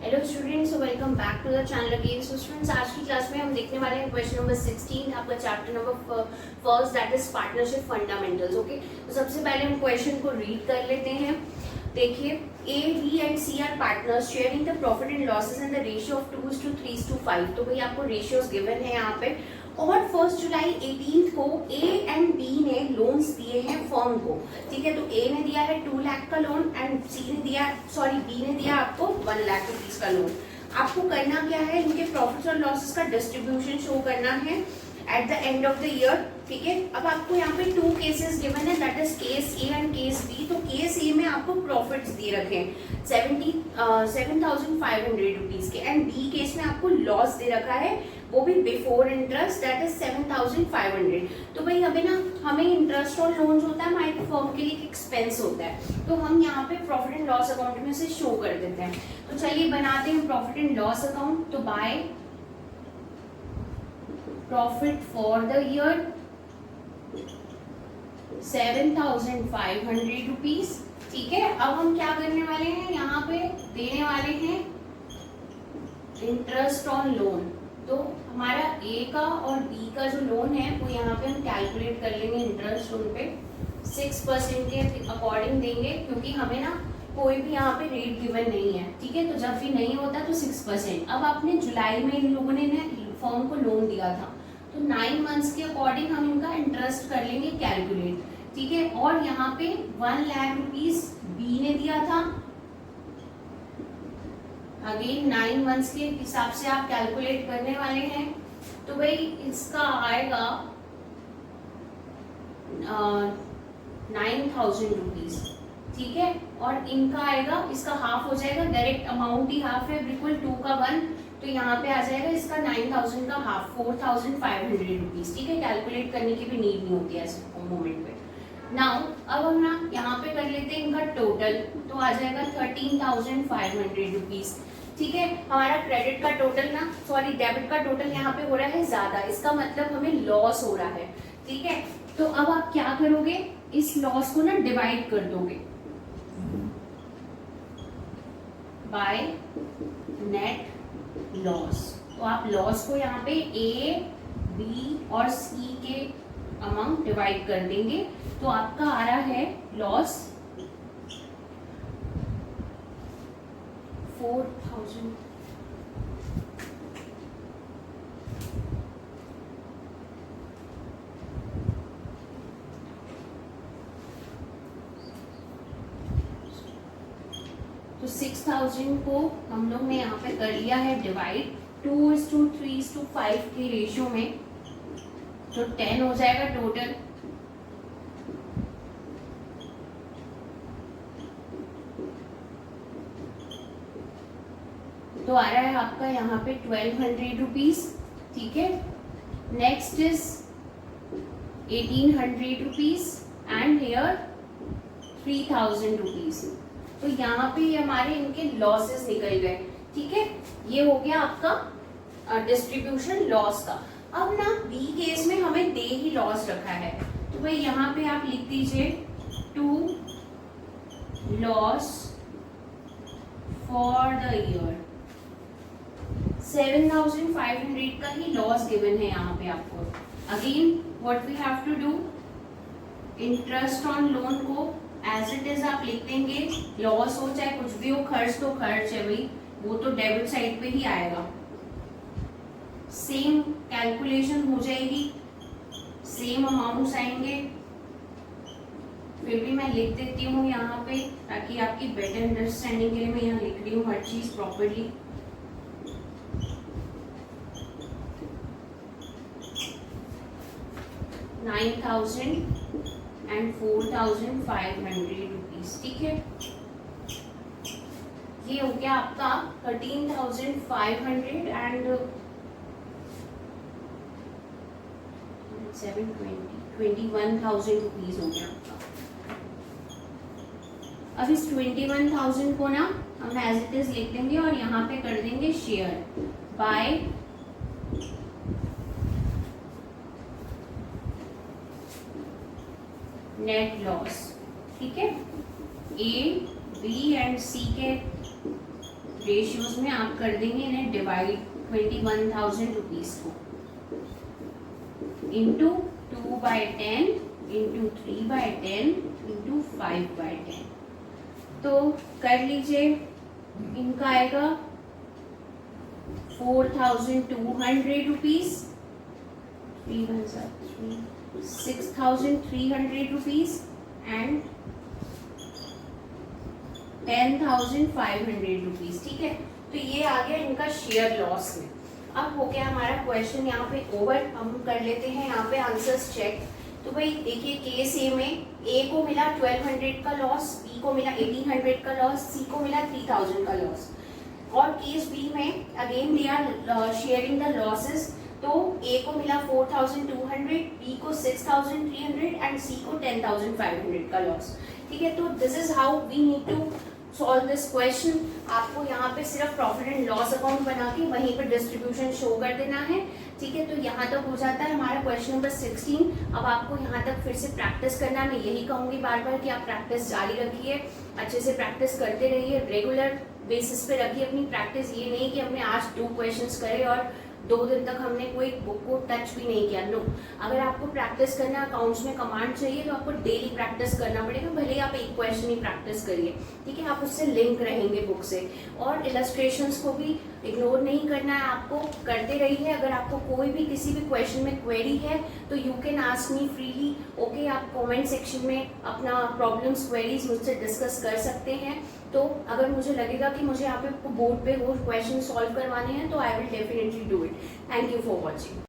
Hello students, welcome back to the channel again. So students, आज की class में हम देखने वाले हैं क्वेश्चन नंबर 16, आपका chapter number first, that is partnership fundamentals. Okay, तो सबसे पहले हम क्वेश्चन को रीड कर लेते हैं। देखिए, A, B and C are partners sharing the profit and losses in the ratio of 2:3:5। तो भाई आपको रेशियोज गिवन है यहाँ पे। और 1 जुलाई 18 को ए एंड बी ने लोन्स दिए हैं फर्म को। ठीक है, तो ए ने दिया है 2 लाख का लोन एंड बी ने दिया आपको 1 लाख रुपीज का लोन। आपको करना क्या है, इनके प्रॉफिट्स और लॉसेस का डिस्ट्रीब्यूशन शो करना है at the end of the year. ठीक है, अब आपको यहाँ पे 2 केसेस गिवन है, that is case A and case B. तो केस ए में आपको प्रॉफिट्स दे रखे हैं 7,500 रुपीज के, एंड बी केस में आपको लॉस दे रखा है, वो भी बिफोर इंटरेस्ट, दैट इज 7,500। तो भाई हमें इंटरेस्ट और लोन होता है हमारे फर्म के लिए एक एक्सपेंस होता है, तो हम यहाँ पे प्रॉफिट एंड लॉस अकाउंट में से शो कर देते हैं। तो चलिए बनाते हैं प्रॉफिट एंड लॉस अकाउंट। तो by profit for the year 7,500 rupees. ठीक है, अब हम क्या करने वाले हैं, यहाँ पे देने वाले हैं इंटरेस्ट ऑन लोन। तो हमारा ए का और बी का जो लोन है वो यहाँ पे हम कैलकुलेट कर लेंगे इंटरेस्ट उन पे 6% के अकॉर्डिंग देंगे, क्योंकि हमें ना कोई भी यहाँ पे रेट गिवन नहीं है। ठीक है, तो जब भी नहीं होता तो 6%। अब आपने जुलाई में इन लोगों ने फर्म को लोन दिया था, तो 9 मंथ्स के अकॉर्डिंग हम इनका इंटरेस्ट कर लेंगे कैलकुलेट। ठीक है, और यहाँ पे 1 लाख रुपीज बी ने दिया था, अगेन 9 मंथ्स के हिसाब से आप कैलकुलेट करने वाले हैं। तो भाई इसका आएगा 9,000 रुपीज। ठीक है, और इनका आएगा, इसका हाफ हो जाएगा, डायरेक्ट अमाउंट ही हाफ है, बिल्कुल 2 का 1, तो यहाँ पे आ जाएगा इसका 9,000 का हाफ 4,500 रुपीज। ठीक है, कैलकुलेट करने की भी नीड नहीं होती है ऐसे मोमेंट पे। नाउ अब हम ना यहाँ पे कर लेते हैं इनका टोटल, तो आ जाएगा 13,500 रुपीज। ठीक है, हमारा क्रेडिट का टोटल डेबिट का टोटल यहाँ पे हो रहा है ज्यादा, इसका मतलब हमें लॉस हो रहा है। ठीक है, तो अब आप क्या करोगे, इस लॉस को ना डिवाइड कर दोगे बाय नेट लॉस। तो आप लॉस को यहाँ पे ए, बी और सी के अमाउंट डिवाइड कर देंगे, तो आपका आ रहा है लॉस 4,000। तो 6,000 को हम लोग ने यहाँ पे कर लिया है डिवाइड 2:3:5 के रेशियो में, तो 10 हो जाएगा टोटल। तो आ रहा है आपका यहाँ पे 1,200 रुपीज। ठीक है, next is 1,800 rupees and here 3,000 rupees. तो यहाँ पे हमारे इनके लॉसेस निकल गए। ठीक है, ये हो गया आपका डिस्ट्रीब्यूशन लॉस का। अब ना बी केस में हमें दे ही लॉस रखा है, तो भाई यहाँ पे आप लिख दीजिए 2 लॉस फॉर द ईयर। 7,500 का ही लॉस गिवन है यहाँ पे आपको। Again what we have to do, interest on loan को एज इट इज आप लिख देंगे, लॉस हो चाहे कुछ भी हो, खर्च तो खर्च है भाई, वो तो डेबिट साइड पे ही आएगा। सेम कैलकुलेशन हो जाएगी, सेम अमाउंट्स आएंगे। फिर भी मैं लिख देती हूँ यहाँ पे, ताकि आपकी बेटर अंडरस्टैंडिंग के लिए मैं यहाँ लिख रही हूँ हर चीज प्रॉपरली। $9,000 and 4,500 rupees. ठीक है, ये हो गया आपका 13,500 एंड 21,000 रुपीज हो गया आपका। अब इस 21,000 को ना हम एज इट इज लिख देंगे और यहाँ पे कर देंगे शेयर बाय नेट लॉस। ठीक है, ए, बी एंड सी के रेशियोज में आप कर देंगे इन्हें डिवाइड 21,000 रुपीज को इंटू 2/10 इंटू 3/10 इंटू 5/10। तो कर लीजिए, इनका आएगा 4,200 रुपीज, 6,300 रुपीज एंड 10,500 रुपीज। ठीक है, तो ये आ गया इनका शेयर लॉस में। अब हो गया हमारा क्वेश्चन यहाँ पे ओवर। हम कर लेते हैं यहाँ पे आंसर्स चेक। तो भाई देखिए, केस ए में ए को मिला 1200 का लॉस, बी को मिला 1800 का लॉस, सी को मिला 3000 का लॉस। और केस बी में again they are sharing the losses. तो ए को मिला 4,200, बी को 6,300 एंड सी को 10,500 का लॉस। ठीक है, तो this is how we need to solve this question. आपको यहाँ पे सिर्फ प्रॉफिट एंड लॉस अकाउंट बना के वहीं पर डिस्ट्रीब्यूशन शो कर देना है। ठीक है, तो यहाँ तक हो जाता है हमारा क्वेश्चन नंबर 16। अब आपको यहाँ तक फिर से प्रैक्टिस करना है। मैं यही कहूँगी बार बार कि आप प्रैक्टिस जारी रखिए, अच्छे से प्रैक्टिस करते रहिए, रेगुलर बेसिस पे रखिए अपनी प्रैक्टिस। ये नहीं कि हमने आज 2 क्वेश्चंस करे और 2 दिन तक हमने कोई बुक को टच भी नहीं किया। नो, अगर आपको प्रैक्टिस करना है, अकाउंट्स में कमांड चाहिए, तो आपको डेली प्रैक्टिस करना पड़ेगा, भले ही आप एक क्वेश्चन ही प्रैक्टिस करिए। ठीक है, आप उससे लिंक रहेंगे बुक से। और इलस्ट्रेशंस को भी इग्नोर नहीं करना है, आपको करते रहिए। अगर आपको कोई भी किसी भी क्वेश्चन में क्वेरी है तो you can ask me freely. Okay, आप कमेंट सेक्शन में अपना प्रॉब्लम्स, क्वेरीज मुझसे डिस्कस कर सकते हैं। तो अगर मुझे लगेगा कि मुझे यहाँ पे बोर्ड पे वो क्वेश्चन सॉल्व करवाने हैं तो I will definitely do it. Thank you for watching.